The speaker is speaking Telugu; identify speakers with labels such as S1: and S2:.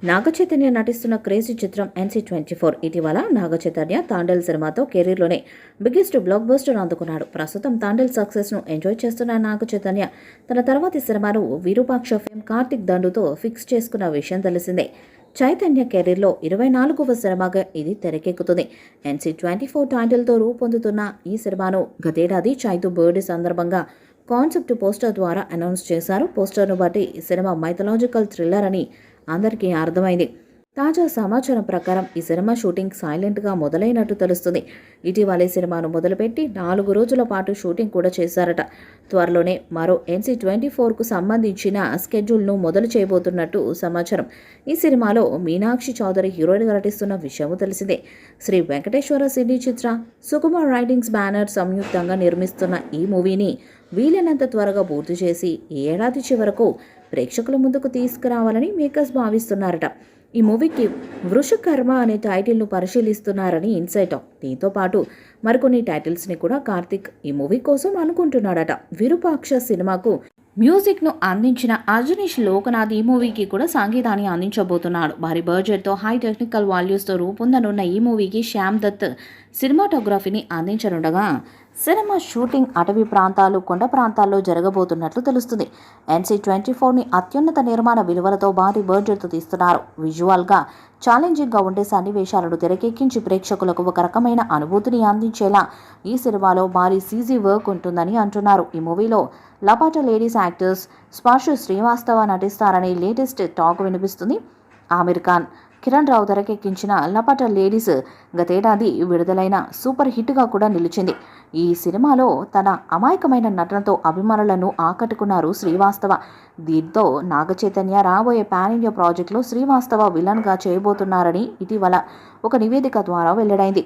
S1: నాగచైతన్య నటిస్తున్న క్రేజీ చిత్రం NC24 ఇటీవల నాగచైతన్య తాండేల్ సినిమాతో కెరీర్లోనే బిగ్గెస్ట్ బ్లాక్ బస్టర్ అందుకున్నాడు. ప్రస్తుతం తాండేల్ సక్సెస్ను ఎంజాయ్ చేస్తున్న నాగచైతన్య తన తర్వాతి సినిమాను విరూపాక్ష ఫేమ్ కార్తిక్ దండుతో ఫిక్స్ చేసుకున్న విషయం తెలిసిందే. చైతన్య కెరీర్లో 24వ సినిమాగా ఇది తెరకెక్కుతుంది. NC24 టైటిల్తో రూపొందుతున్న ఈ సినిమాను గతేడాది చైతు బర్త్డే సందర్భంగా కాన్సెప్ట్ పోస్టర్ ద్వారా అనౌన్స్ చేశారు. పోస్టర్ను బట్టి ఈ సినిమా మైథలాజికల్ థ్రిల్లర్ అని అందరికీ అర్థమైంది. తాజా సమాచారం ప్రకారం ఈ సినిమా షూటింగ్ సైలెంట్గా మొదలైనట్టు తెలుస్తుంది. ఇటీవలే సినిమాను మొదలుపెట్టి 4 రోజుల పాటు షూటింగ్ కూడా చేశారట. త్వరలోనే మరో NC24కు సంబంధించిన స్కెడ్యూల్ను మొదలు చేయబోతున్నట్టు సమాచారం. ఈ సినిమాలో మీనాక్షి చౌదరి హీరోయిన్గా నటిస్తున్న విషయము తెలిసిందే. శ్రీ వెంకటేశ్వర సినీ చిత్ర సుకుమార్ రైటింగ్స్ బ్యానర్ సంయుక్తంగా నిర్మిస్తున్న ఈ మూవీని వీలైనంత త్వరగా పూర్తి చేసి ఈ ఏడాది చివరకు ప్రేక్షకుల ముందుకు తీసుకురావాలని మేకర్స్ భావిస్తున్నారట. ఈ మూవీకి వృషకర్మ అనే టైటిల్ను పరిశీలిస్తున్నారని ఇన్సైట్. దీంతో పాటు మరికొన్ని టైటిల్స్ని కూడా కార్తిక్ ఈ మూవీ కోసం అనుకుంటున్నాడట. విరూపాక్ష సినిమాకు మ్యూజిక్ను అందించిన అజనీష్ లోకనాథ్ ఈ మూవీకి కూడా సంగీతాన్ని అందించబోతున్నాడు. భారీ బడ్జెట్తో హై టెక్నికల్ వాల్యూస్తో రూపొందనున్న ఈ మూవీకి శ్యామ్ దత్ సినిమాటోగ్రఫీని అందించనుండగా సినిమా షూటింగ్ అటవీ ప్రాంతాలు, కొండ ప్రాంతాల్లో జరగబోతున్నట్లు తెలుస్తుంది. NC24ని అత్యున్నత నిర్మాణ విలువలతో భారీ బడ్జెట్తో తీస్తున్నారు. విజువల్గా ఛాలెంజింగ్గా ఉండే సన్నివేశాలను తెరకెక్కించి ప్రేక్షకులకు ఒక రకమైన అనుభూతిని అందించేలా ఈ సినిమాలో భారీ CG వర్క్ ఉంటుందని అంటున్నారు. ఈ మూవీలో లపాట లేడీస్ యాక్టర్స్ స్పర్శ శ్రీవాస్తవ నటిస్తారని లేటెస్ట్ టాక్ వినిపిస్తుంది. ఆమిర్ ఖాన్, కిరణ్ రావు తెరకెక్కించిన లపాట లేడీస్ గతేడాది విడుదలైన సూపర్ హిట్గా కూడా నిలిచింది. ఈ సినిమాలో తన అమాయకమైన నటనతో అభిమానులను ఆకట్టుకున్నారు శ్రీవాస్తవ. దీంతో నాగచైతన్య రాబోయే పాన్ ఇండియా ప్రాజెక్టులో శ్రీవాస్తవ విలన్గా చేయబోతున్నారని ఇటీవల ఒక నివేదిక ద్వారా వెల్లడైంది.